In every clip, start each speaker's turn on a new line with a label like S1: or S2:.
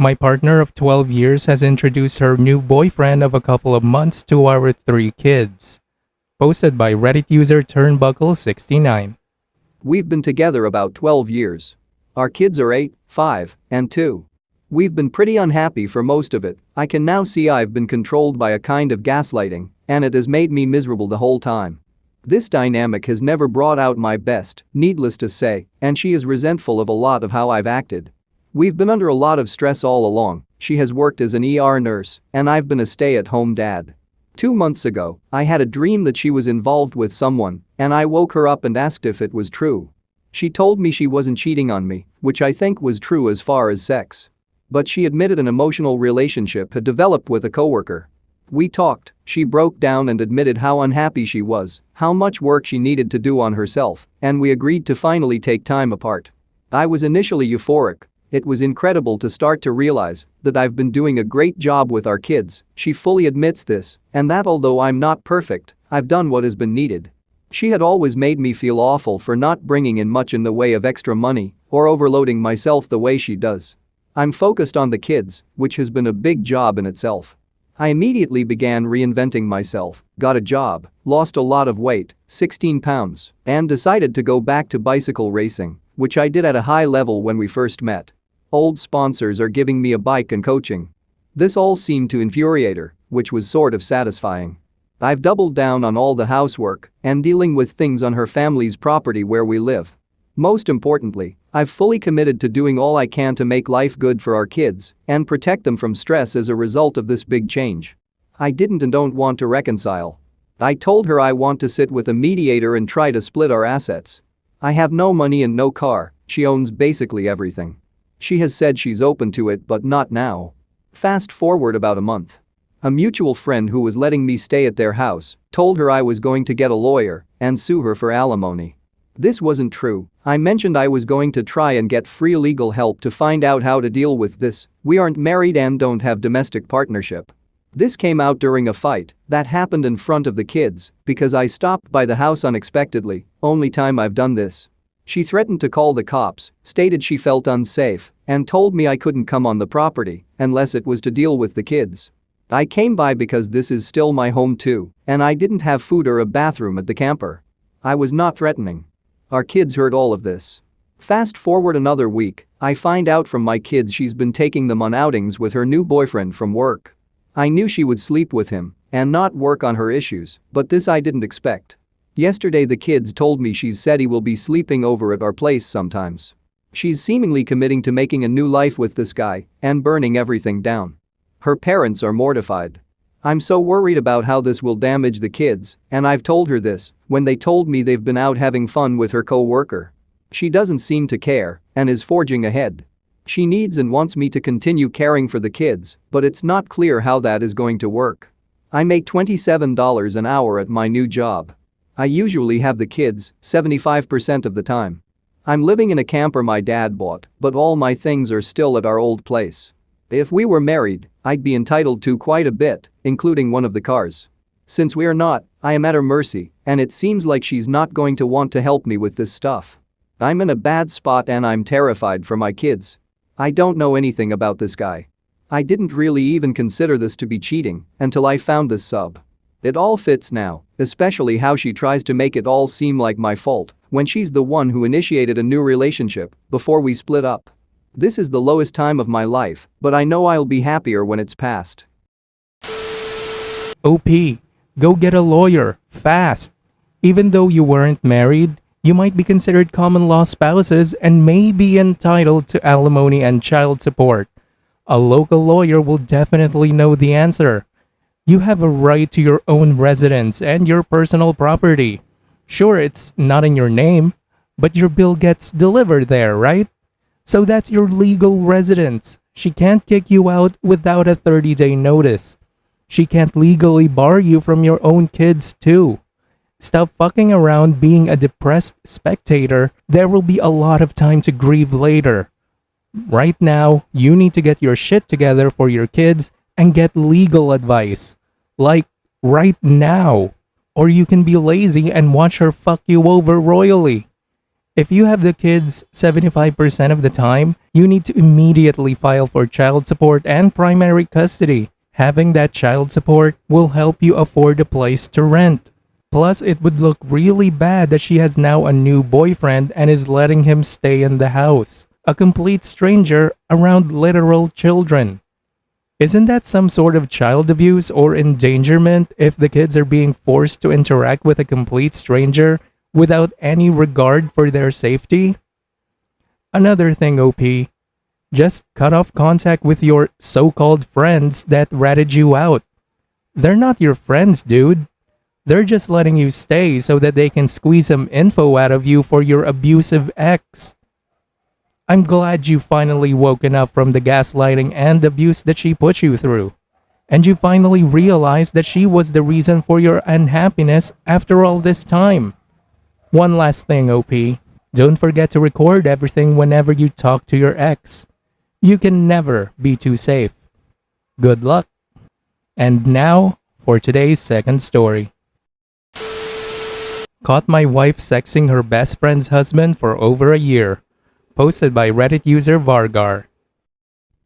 S1: My partner of 12 years has introduced her new boyfriend of a couple of months to our three kids. Posted by Reddit user Turnbuckle69.
S2: We've been together about 12 years. Our kids are 8, 5, and 2. We've been pretty unhappy for most of it. I can now see I've been controlled by a kind of gaslighting, and it has made me miserable the whole time. This dynamic has never brought out my best, needless to say, and she is resentful of a lot of how I've acted. We've been under a lot of stress all along. She has worked as an ER nurse, and I've been a stay-at-home dad. 2 months ago, I had a dream that she was involved with someone, and I woke her up and asked if it was true. She told me she wasn't cheating on me, which I think was true as far as sex. But she admitted an emotional relationship had developed with a coworker. We talked, she broke down and admitted how unhappy she was, how much work she needed to do on herself, and we agreed to finally take time apart. I was initially euphoric. It was incredible to start to realize that I've been doing a great job with our kids. She fully admits this, and that although I'm not perfect, I've done what has been needed. She had always made me feel awful for not bringing in much in the way of extra money or overloading myself the way she does. I'm focused on the kids, which has been a big job in itself. I immediately began reinventing myself, got a job, lost a lot of weight, 16 pounds, and decided to go back to bicycle racing, which I did at a high level when we first met. Old sponsors are giving me a bike and coaching. This all seemed to infuriate her, which was sort of satisfying. I've doubled down on all the housework and dealing with things on her family's property where we live. Most importantly, I've fully committed to doing all I can to make life good for our kids and protect them from stress as a result of this big change. I didn't and don't want to reconcile. I told her I want to sit with a mediator and try to split our assets. I have no money and no car. She owns basically everything. She has said she's open to it but not now. Fast forward about a month. A mutual friend who was letting me stay at their house told her I was going to get a lawyer and sue her for alimony. This wasn't true. I mentioned I was going to try and get free legal help to find out how to deal with this. We aren't married and don't have domestic partnership. This came out during a fight that happened in front of the kids because I stopped by the house unexpectedly, only time I've done this. She threatened to call the cops, stated she felt unsafe, and told me I couldn't come on the property unless it was to deal with the kids. I came by because this is still my home too, and I didn't have food or a bathroom at the camper. I was not threatening. Our kids heard all of this. Fast forward another week, I find out from my kids she's been taking them on outings with her new boyfriend from work. I knew she would sleep with him and not work on her issues, but this I didn't expect. Yesterday the kids told me she's said he will be sleeping over at our place sometimes. She's seemingly committing to making a new life with this guy and burning everything down. Her parents are mortified. I'm so worried about how this will damage the kids, and I've told her this when they told me they've been out having fun with her co-worker. She doesn't seem to care and is forging ahead. She needs and wants me to continue caring for the kids, but it's not clear how that is going to work. I make $27 an hour at my new job. I usually have the kids 75% of the time. I'm living in a camper my dad bought, but all my things are still at our old place. If we were married, I'd be entitled to quite a bit, including one of the cars. Since we're not, I am at her mercy, and it seems like she's not going to want to help me with this stuff. I'm in a bad spot and I'm terrified for my kids. I don't know anything about this guy. I didn't really even consider this to be cheating until I found this sub. It all fits now, especially how she tries to make it all seem like my fault when she's the one who initiated a new relationship before we split up. This is the lowest time of my life, but I know I'll be happier when it's past.
S1: OP, go get a lawyer, fast. Even though you weren't married, you might be considered common law spouses and may be entitled to alimony and child support. A local lawyer will definitely know the answer. You have a right to your own residence and your personal property. Sure, it's not in your name, but your bill gets delivered there, right? So that's your legal residence. She can't kick you out without a 30-day notice. She can't legally bar you from your own kids too. Stop fucking around being a depressed spectator. There will be a lot of time to grieve later. Right now, you need to get your shit together for your kids and get legal advice. Like, right now. Or you can be lazy and watch her fuck you over royally. If you have the kids 75% of the time, you need to immediately file for child support and primary custody. Having that child support will help you afford a place to rent. Plus, it would look really bad that she has now a new boyfriend and is letting him stay in the house. A complete stranger around literal children. Isn't that some sort of child abuse or endangerment if the kids are being forced to interact with a complete stranger without any regard for their safety? Another thing, OP, just cut off contact with your so-called friends that ratted you out. They're not your friends, dude. They're just letting you stay so that they can squeeze some info out of you for your abusive ex. I'm glad you finally woken up from the gaslighting and abuse that she put you through. And you finally realized that she was the reason for your unhappiness after all this time. One last thing, OP. Don't forget to record everything whenever you talk to your ex. You can never be too safe. Good luck. And now for today's second story. Caught my wife sexting her best friend's husband for over a year. Posted by Reddit user Vargar.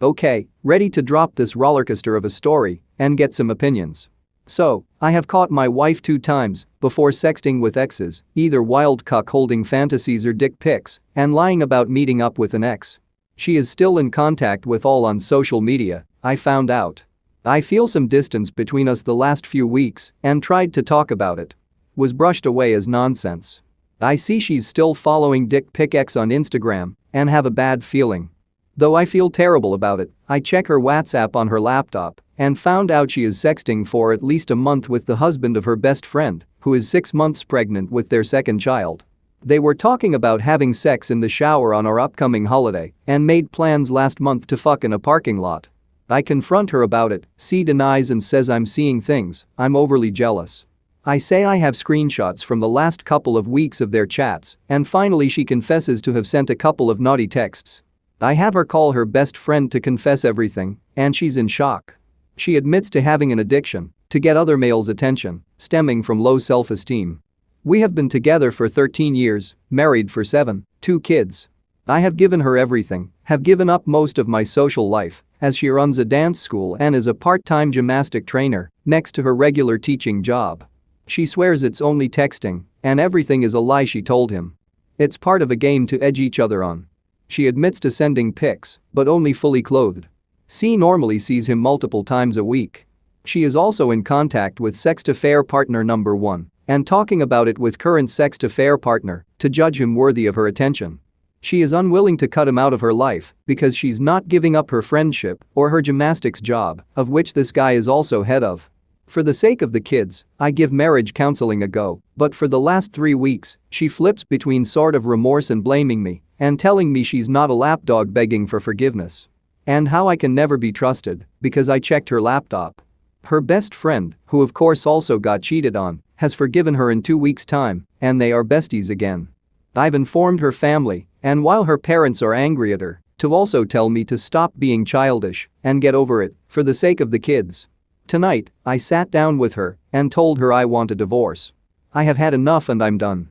S2: Okay, ready to drop this rollercoaster of a story and get some opinions. So, I have caught my wife 2 times before sexting with exes, either wild cuckolding fantasies or dick pics, and lying about meeting up with an ex. She is still in contact with all on social media, I found out. I feel some distance between us the last few weeks and tried to talk about it. Was brushed away as nonsense. I see she's still following dick pic ex on Instagram and have a bad feeling. Though I feel terrible about it, I check her WhatsApp on her laptop and found out she is sexting for at least a month with the husband of her best friend, who is 6 months pregnant with their second child. They were talking about having sex in the shower on our upcoming holiday and made plans last month to fuck in a parking lot. I confront her about it, she denies and says I'm seeing things, I'm overly jealous. I say I have screenshots from the last couple of weeks of their chats, and finally she confesses to have sent a couple of naughty texts. I have her call her best friend to confess everything, and she's in shock. She admits to having an addiction to get other males' attention, stemming from low self-esteem. We have been together for 13 years, married for 7, 2 kids. I have given her everything, have given up most of my social life, as she runs a dance school and is a part-time gymnastic trainer next to her regular teaching job. She swears it's only texting, and everything is a lie she told him. It's part of a game to edge each other on. She admits to sending pics, but only fully clothed. C normally sees him multiple times a week. She is also in contact with sex-affair partner number 1 and talking about it with current sex-affair partner to judge him worthy of her attention. She is unwilling to cut him out of her life because she's not giving up her friendship or her gymnastics job, of which this guy is also head of. For the sake of the kids, I give marriage counseling a go, but for the last 3 weeks, she flips between sort of remorse and blaming me and telling me she's not a lapdog begging for forgiveness. And how I can never be trusted because I checked her laptop. Her best friend, who of course also got cheated on, has forgiven her in 2 weeks' time, and they are besties again. I've informed her family, and while her parents are angry at her, to also tell me to stop being childish and get over it for the sake of the kids. Tonight, I sat down with her and told her I want a divorce. I have had enough and I'm done.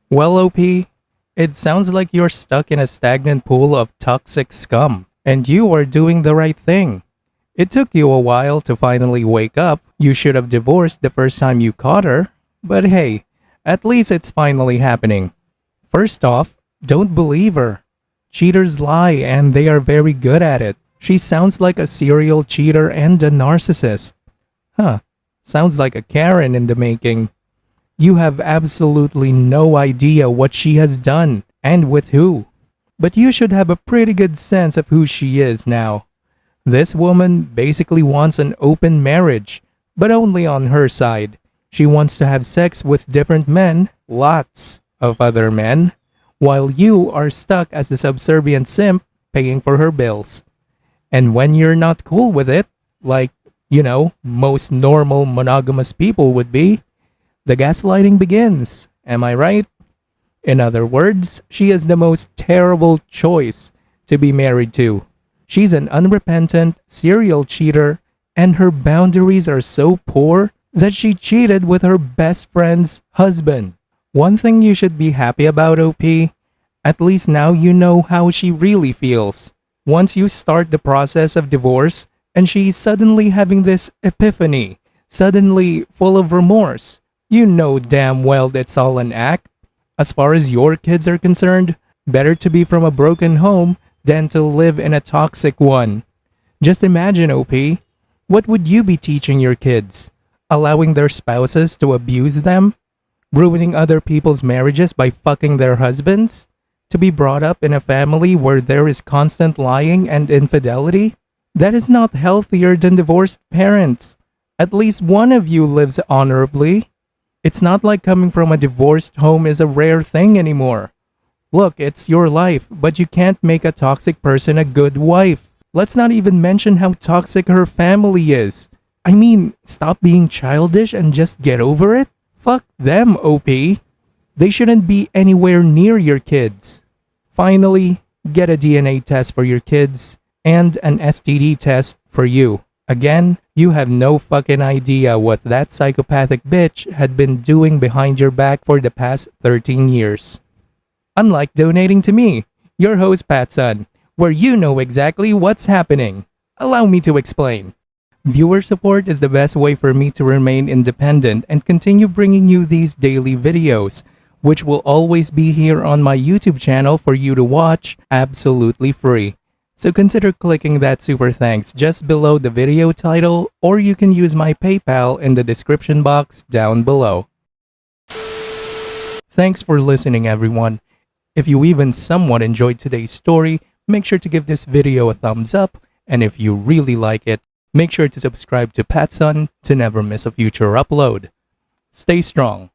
S1: Well, OP, it sounds like you're stuck in a stagnant pool of toxic scum, and you are doing the right thing. It took you a while to finally wake up. You should have divorced the first time you caught her, but hey, at least it's finally happening. First off, don't believe her. Cheaters lie and they are very good at it. She sounds like a serial cheater and a narcissist. Sounds like a Karen in the making. You have absolutely no idea what she has done and with who. But you should have a pretty good sense of who she is now. This woman basically wants an open marriage, but only on her side. She wants to have sex with different men, lots of other men, while you are stuck as the subservient simp paying for her bills. And when you're not cool with it, like, most normal monogamous people would be, the gaslighting begins. Am I right? In other words, she is the most terrible choice to be married to. She's an unrepentant serial cheater, and her boundaries are so poor that she cheated with her best friend's husband. One thing you should be happy about, OP, at least now you know how she really feels. Once you start the process of divorce and she's suddenly having this epiphany, suddenly full of remorse, you know damn well that's all an act. As far as your kids are concerned, better to be from a broken home than to live in a toxic one. Just imagine, OP, what would you be teaching your kids? Allowing their spouses to abuse them? Ruining other people's marriages by fucking their husbands? To be brought up in a family where there is constant lying and infidelity? That is not healthier than divorced parents. At least one of you lives honorably. It's not like coming from a divorced home is a rare thing anymore. Look, it's your life, but you can't make a toxic person a good wife. Let's not even mention how toxic her family is. I mean, stop being childish and just get over it. Fuck them, OP. They shouldn't be anywhere near your kids. Finally, get a DNA test for your kids and an STD test for you. Again, you have no fucking idea what that psychopathic bitch had been doing behind your back for the past 13 years. Unlike donating to me, your host Patson, where you know exactly what's happening. Allow me to explain. Viewer support is the best way for me to remain independent and continue bringing you these daily videos, which will always be here on my YouTube channel for you to watch absolutely free. So consider clicking that super thanks just below the video title, or you can use my PayPal in the description box down below. Thanks for listening, everyone. If you even somewhat enjoyed today's story, make sure to give this video a thumbs up, and if you really like it, make sure to subscribe to Patson to never miss a future upload. Stay strong.